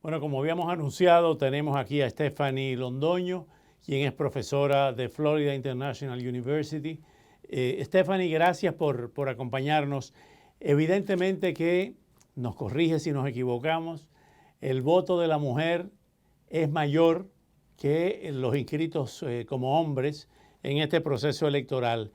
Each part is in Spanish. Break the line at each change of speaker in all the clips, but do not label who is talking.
Bueno, como habíamos anunciado, tenemos aquí a Stephanie Londoño, quien es profesora de Florida International University. Stephanie, gracias por acompañarnos. Evidentemente que nos corrige si nos equivocamos, el voto de la mujer es mayor que los inscritos como hombres en este proceso electoral.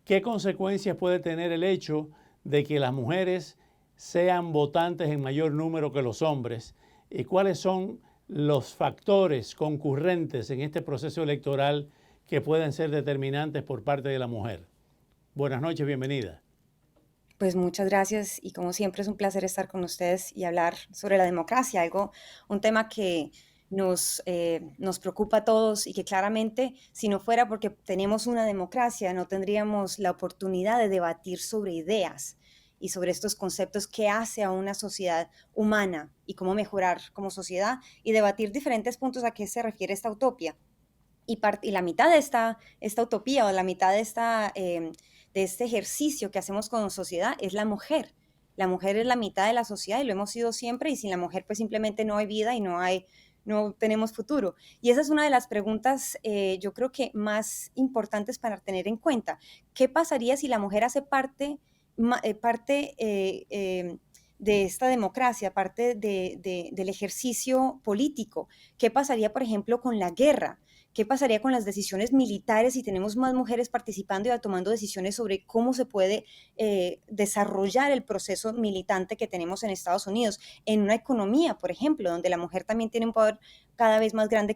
¿Qué consecuencias puede tener el hecho de que las mujeres sean votantes en mayor número que los hombres? ¿Y cuáles son los factores concurrentes en este proceso electoral que pueden ser determinantes por parte de la mujer? Buenas noches, bienvenida.
Pues muchas gracias y como siempre es un placer estar con ustedes y hablar sobre la democracia, un tema que nos preocupa a todos y que claramente si no fuera porque tenemos una democracia no tendríamos la oportunidad de debatir sobre ideas y sobre estos conceptos que hace a una sociedad humana y cómo mejorar como sociedad y debatir diferentes puntos a qué se refiere esta utopía. Y la mitad de esta utopía o la mitad de este ejercicio que hacemos con sociedad es la mujer. La mujer es la mitad de la sociedad y lo hemos sido siempre y sin la mujer pues simplemente no hay vida y no tenemos futuro. Y esa es una de las preguntas yo creo que más importantes para tener en cuenta. ¿Qué pasaría si la mujer hace de esta democracia, del ejercicio político? ¿Qué pasaría, por ejemplo, con la guerra? ¿Qué pasaría con las decisiones militares si tenemos más mujeres participando y tomando decisiones sobre cómo se puede desarrollar el proceso militante que tenemos en Estados Unidos? En una economía, por ejemplo, donde la mujer también tiene un poder cada vez más grande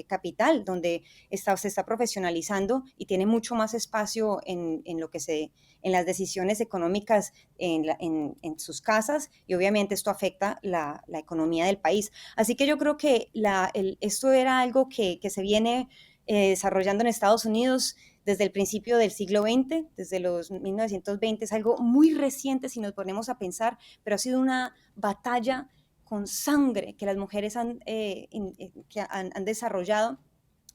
capital, donde se está profesionalizando y tiene mucho más espacio en las decisiones económicas en sus casas y obviamente esto afecta la economía del país. Así que yo creo que esto era algo que se viene desarrollando en Estados Unidos desde el principio del siglo XX, desde los 1920, es algo muy reciente si nos ponemos a pensar, pero ha sido una batalla con sangre que las mujeres han desarrollado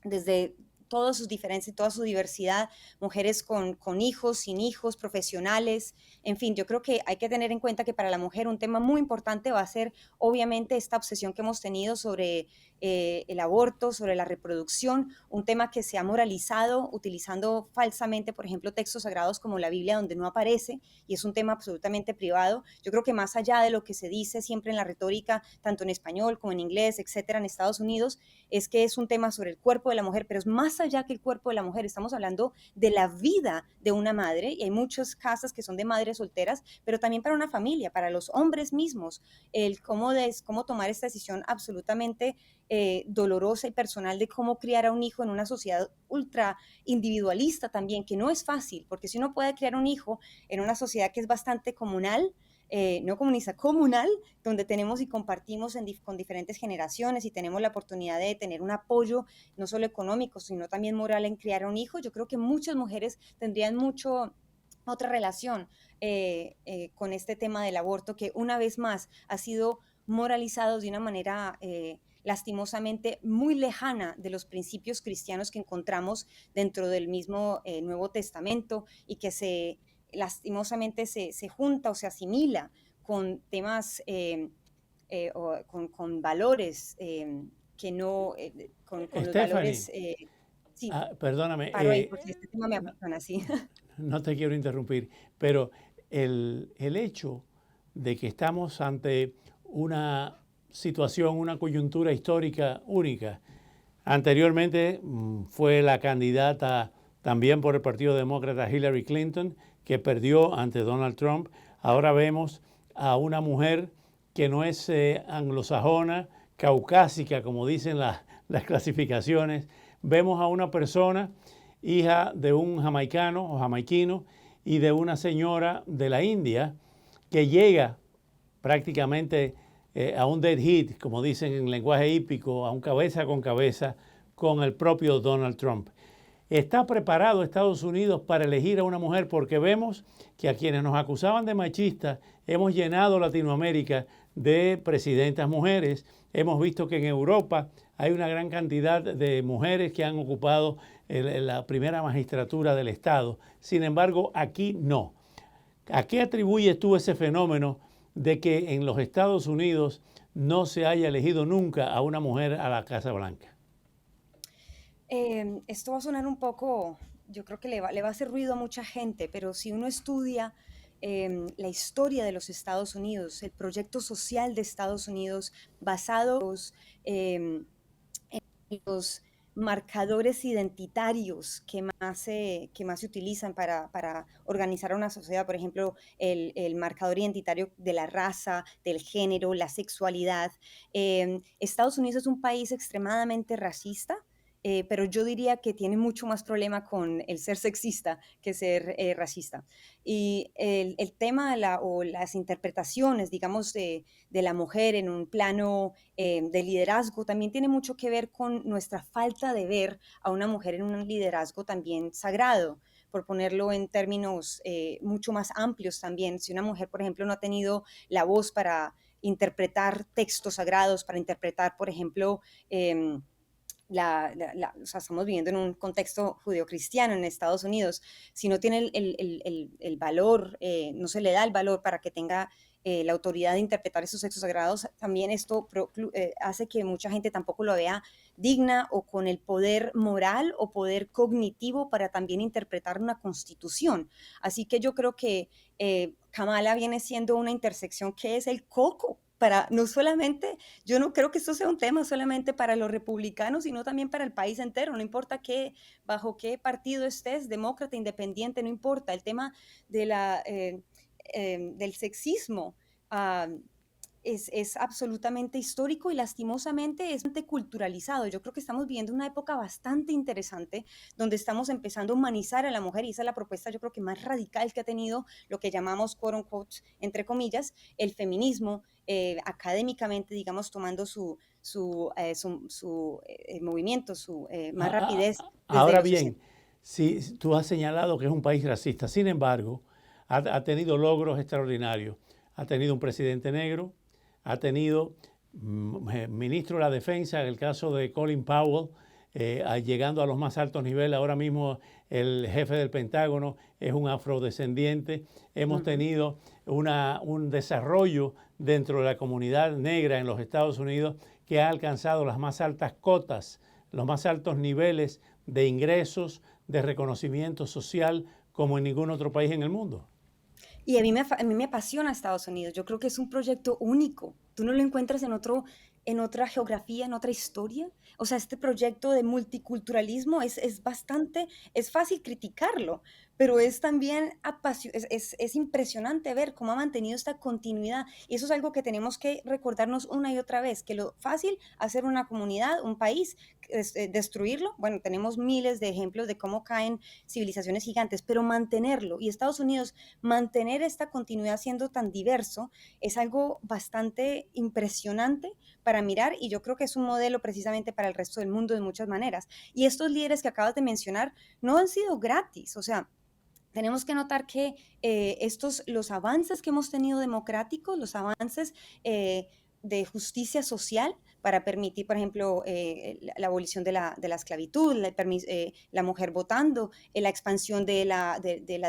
desde todas sus diferencias y toda su diversidad, mujeres con hijos, sin hijos, profesionales, en fin, yo creo que hay que tener en cuenta que para la mujer un tema muy importante va a ser obviamente esta obsesión que hemos tenido sobre el aborto, sobre la reproducción, un tema que se ha moralizado utilizando falsamente, por ejemplo, textos sagrados como la Biblia, donde no aparece, y es un tema absolutamente privado. Yo creo que más allá de lo que se dice siempre en la retórica, tanto en español como en inglés, etcétera, en Estados Unidos, es que es un tema sobre el cuerpo de la mujer, pero es más allá que el cuerpo de la mujer, estamos hablando de la vida de una madre, y hay muchas casas que son de madres solteras, pero también para una familia, para los hombres mismos, cómo tomar esta decisión absolutamente dolorosa y personal de cómo criar a un hijo en una sociedad ultra individualista también, que no es fácil, porque si uno puede criar un hijo en una sociedad que es bastante comunal, no comunista, comunal, donde tenemos y compartimos con diferentes generaciones y tenemos la oportunidad de tener un apoyo no solo económico, sino también moral en criar a un hijo, yo creo que muchas mujeres tendrían otra relación con este tema del aborto que una vez más ha sido moralizado de una manera lastimosamente muy lejana de los principios cristianos que encontramos dentro del mismo Nuevo Testamento y que lastimosamente se junta o se asimila con temas con valores que no, con los
Stephanie,
valores, sí,
perdóname,
paro ahí porque este tema me apasiona, sí.
no te quiero interrumpir, pero el hecho de que estamos ante una situación, una coyuntura histórica única. Anteriormente fue la candidata también por el Partido Demócrata Hillary Clinton, que perdió ante Donald Trump. Ahora vemos a una mujer que no es anglosajona, caucásica, como dicen las clasificaciones. Vemos a una persona, hija de un jamaicano o jamaiquino y de una señora de la India, que llega prácticamente a un dead hit, como dicen en lenguaje hípico, a un cabeza con cabeza con el propio Donald Trump. ¿Está preparado Estados Unidos para elegir a una mujer? Porque vemos que a quienes nos acusaban de machistas hemos llenado Latinoamérica de presidentas mujeres. Hemos visto que en Europa hay una gran cantidad de mujeres que han ocupado la primera magistratura del Estado. Sin embargo, aquí no. ¿A qué atribuyes tú ese fenómeno de que en los Estados Unidos no se haya elegido nunca a una mujer a la Casa Blanca?
Esto va a sonar un poco, yo creo que le va a hacer ruido a mucha gente, pero si uno estudia la historia de los Estados Unidos, el proyecto social de Estados Unidos basado em, en los marcadores identitarios que más se utilizan para organizar a una sociedad, por ejemplo, el marcador identitario de la raza, del género, la sexualidad. Estados Unidos es un país extremadamente racista, pero yo diría que tiene mucho más problema con el ser sexista que ser racista. Y el tema o las interpretaciones, digamos, de la mujer en un plano de liderazgo también tiene mucho que ver con nuestra falta de ver a una mujer en un liderazgo también sagrado, por ponerlo en términos mucho más amplios también. Si una mujer, por ejemplo, no ha tenido la voz para interpretar textos sagrados, para interpretar, por ejemplo, o sea, estamos viviendo en un contexto judeocristiano en Estados Unidos, si no tiene el valor, no se le da el valor para que tenga la autoridad de interpretar esos textos sagrados, también esto hace que mucha gente tampoco lo vea digna o con el poder moral o poder cognitivo para también interpretar una constitución. Así que yo creo que Kamala viene siendo una intersección que es el coco para no solamente, yo no creo que esto sea un tema solamente para los republicanos, sino también para el país entero, no importa bajo qué partido estés, demócrata, independiente, no importa, el tema de del sexismo uh, es absolutamente histórico y lastimosamente es bastante culturalizado. Yo creo que estamos viviendo una época bastante interesante donde estamos empezando a humanizar a la mujer y esa es la propuesta yo creo que más radical que ha tenido lo que llamamos, quote unquote, entre comillas, el feminismo, académicamente, digamos, tomando su movimiento, su más rapidez desde
Ahora
los
bien,
60.
si tú has señalado que es un país racista, sin embargo, ha tenido logros extraordinarios. Ha tenido un presidente negro, ha tenido ministro de la Defensa, en el caso de Colin Powell, llegando a los más altos niveles. Ahora mismo el jefe del Pentágono es un afrodescendiente. Hemos tenido un desarrollo dentro de la comunidad negra en los Estados Unidos que ha alcanzado las más altas cotas, los más altos niveles de ingresos, de reconocimiento social como en ningún otro país en el mundo.
Y a mí me apasiona Estados Unidos. Yo creo que es un proyecto único. Tú no lo encuentras en otra geografía, en otra historia. O sea, este proyecto de multiculturalismo es fácil criticarlo, pero es también es impresionante ver cómo ha mantenido esta continuidad. Y eso es algo que tenemos que recordarnos una y otra vez, que lo fácil hacer una comunidad, un país, es destruirlo. Bueno, tenemos miles de ejemplos de cómo caen civilizaciones gigantes, pero mantenerlo. Y Estados Unidos mantener esta continuidad siendo tan diverso es algo bastante impresionante para mirar y yo creo que es un modelo precisamente para el resto del mundo de muchas maneras. Y estos líderes que acabas de mencionar no han sido gratis, o sea, tenemos que notar que los avances que hemos tenido democráticos, los avances de justicia social para permitir, por ejemplo, la abolición de la esclavitud, la mujer votando, la expansión de la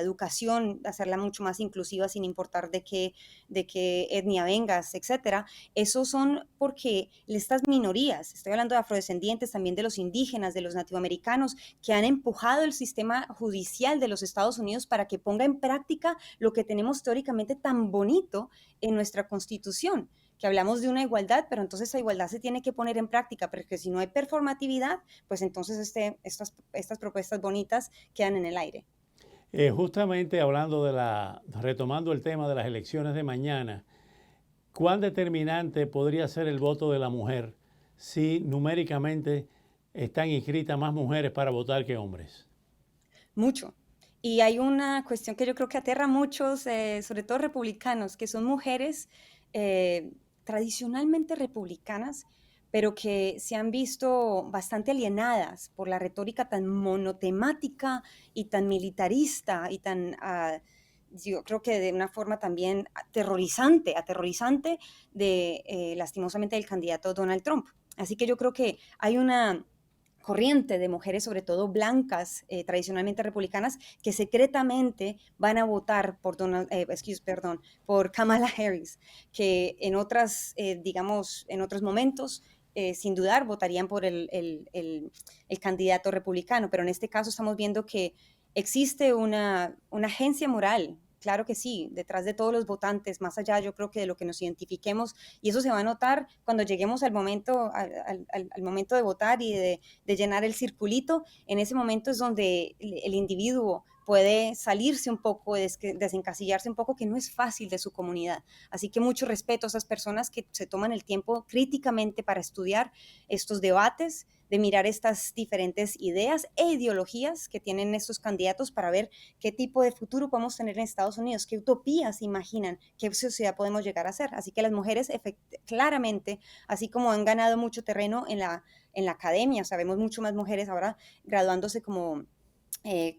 educación, hacerla mucho más inclusiva sin importar de qué etnia vengas, etcétera. Esos son porque estas minorías, estoy hablando de afrodescendientes, también de los indígenas, de los nativoamericanos, que han empujado el sistema judicial de los Estados Unidos para que ponga en práctica lo que tenemos teóricamente tan bonito en nuestra Constitución, que hablamos de una igualdad, pero entonces esa igualdad se tiene que poner en práctica, porque si no hay performatividad, pues entonces estas propuestas bonitas quedan en el aire.
Justamente hablando retomando el tema de las elecciones de mañana, ¿cuán determinante podría ser el voto de la mujer si numéricamente están inscritas más mujeres para votar que hombres?
Mucho. Y hay una cuestión que yo creo que aterra a muchos, sobre todo republicanos, que son mujeres tradicionalmente republicanas, pero que se han visto bastante alienadas por la retórica tan monotemática y tan militarista y tan, yo creo que de una forma también aterrorizante lastimosamente del candidato Donald Trump. Así que yo creo que hay una corriente de mujeres, sobre todo blancas, tradicionalmente republicanas, que secretamente van a votar por por Kamala Harris, que en digamos, en otros momentos, sin dudar, votarían por el candidato republicano, pero en este caso estamos viendo que existe una agencia moral. Claro que sí, detrás de todos los votantes, más allá yo creo que de lo que nos identifiquemos, y eso se va a notar cuando lleguemos al momento, al momento de votar y de llenar el circulito. En ese momento es donde el individuo puede salirse un poco, desencasillarse un poco, que no es fácil de su comunidad. Así que mucho respeto a esas personas que se toman el tiempo críticamente para estudiar estos debates, de mirar estas diferentes ideas e ideologías que tienen estos candidatos para ver qué tipo de futuro podemos tener en Estados Unidos, qué utopías se imaginan, qué sociedad podemos llegar a ser. Así que las mujeres claramente, así como han ganado mucho terreno en la academia, sabemos mucho más mujeres ahora graduándose como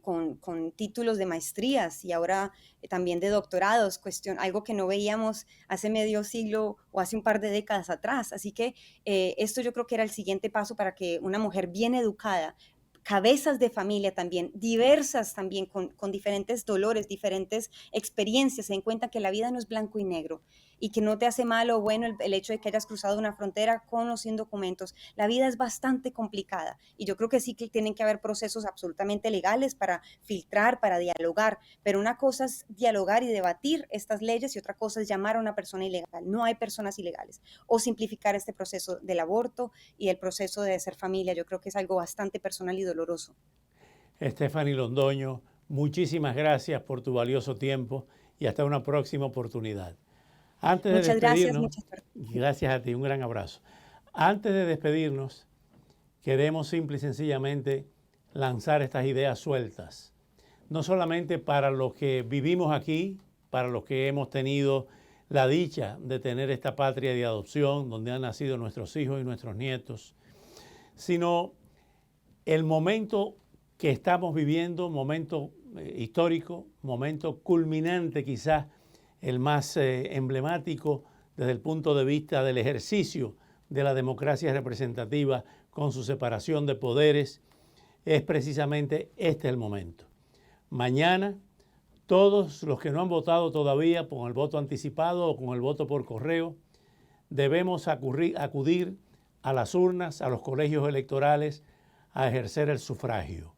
con títulos de maestrías y ahora también de doctorados, algo que no veíamos hace medio siglo o hace un par de décadas atrás. Así que esto yo creo que era el siguiente paso para que una mujer bien educada, cabezas de familia también, diversas también, con diferentes dolores, diferentes experiencias, se den cuenta que la vida no es blanco y negro y que no te hace mal o bueno el hecho de que hayas cruzado una frontera con o sin documentos. La vida es bastante complicada y yo creo que sí que tienen que haber procesos absolutamente legales para filtrar, para dialogar, pero una cosa es dialogar y debatir estas leyes y otra cosa es llamar a una persona ilegal. No hay personas ilegales. O simplificar este proceso del aborto y el proceso de ser familia. Yo creo que es algo bastante personal y doloroso.
Stephanie Londoño, muchísimas gracias por tu valioso tiempo y hasta una próxima oportunidad. Antes de
Muchas gracias,
despedirnos,
mucha suerte.
gracias a ti, un gran abrazo. Antes de despedirnos, queremos simple y sencillamente lanzar estas ideas sueltas, no solamente para los que vivimos aquí, para los que hemos tenido la dicha de tener esta patria de adopción, donde han nacido nuestros hijos y nuestros nietos, sino el momento que estamos viviendo, momento histórico, momento culminante quizás, el más emblemático desde el punto de vista del ejercicio de la democracia representativa con su separación de poderes, es precisamente este el momento. Mañana, todos los que no han votado todavía con el voto anticipado o con el voto por correo, debemos acudir a las urnas, a los colegios electorales, a ejercer el sufragio.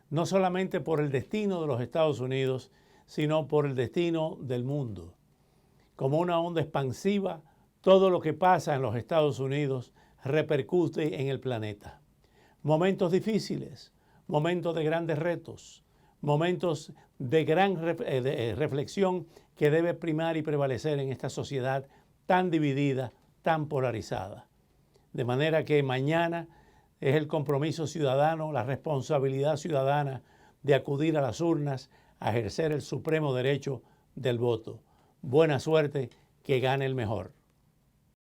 No solamente por el destino de los Estados Unidos, sino por el destino del mundo. Como una onda expansiva, todo lo que pasa en los Estados Unidos repercute en el planeta. Momentos difíciles, momentos de grandes retos, momentos de gran reflexión que debe primar y prevalecer en esta sociedad tan dividida, tan polarizada. De manera que mañana es el compromiso ciudadano, la responsabilidad ciudadana de acudir a las urnas a ejercer el supremo derecho del voto. Buena suerte, que gane el mejor.